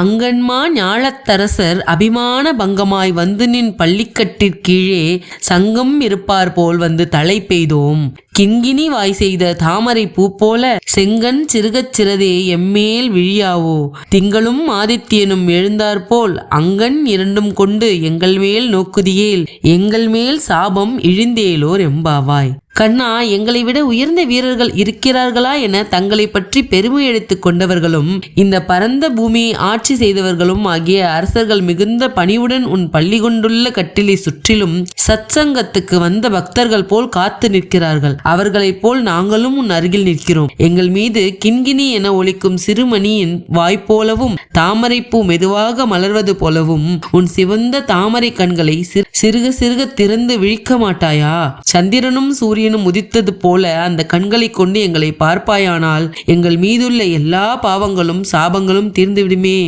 அங்கன்மா ஞாலத்தரசர் அபிமான பங்கமாய் வந்து நின் பள்ளிக்கட்டிற்கீழே சங்கம் இருப்பார் போல் வந்து தலை பெய்தோம். கிண்கிணி வாய் செய்த தாமரை பூ போல செங்கன் சிறுகச் சிறதே எம்மேல் விழியாவோ. திங்களும் ஆதித்யனும் எழுந்தாற்போல் அங்கன் இரண்டும் கொண்டு எங்கள் மேல் நோக்குதியேல் எங்கள் மேல் சாபம் இழிந்தேலோர் எம்பாவாய். கண்ணா, எங்களை விட உயர்ந்த வீரர்கள் இருக்கிறார்களா என தங்களை பற்றி பெருமை எடுத்துக் கொண்டவர்களும் இந்த பரந்த பூமியை ஆட்சி செய்தவர்களும் ஆகிய அரசர்கள் மிகுந்த பணிவுடன் உன் பள்ளி கொண்டுள்ள கட்டிலை சுற்றிலும் சத்சங்கத்துக்கு வந்த பக்தர்கள் போல் காத்து நிற்கிறார்கள். அவர்களைப் போல் நாங்களும் உன் அருகில் நிற்கிறோம். எங்கள் மீது கிண்கிணி என ஒலிக்கும் சிறுமணியின் வாய்ப்போலவும் தாமரைப்பூ மெதுவாக மலர்வது போலவும் உன் சிவந்த தாமரை கண்களை சிறுக சிறுக திறந்து விழிக்க மாட்டாயா? சந்திரனும் சூரியனும் உதித்தது போல அந்த கண்களை கொண்டு எங்களை பார்ப்பாயானால் எங்கள் மீதுள்ள எல்லா பாவங்களும் சாபங்களும் தீர்ந்துவிடுமே.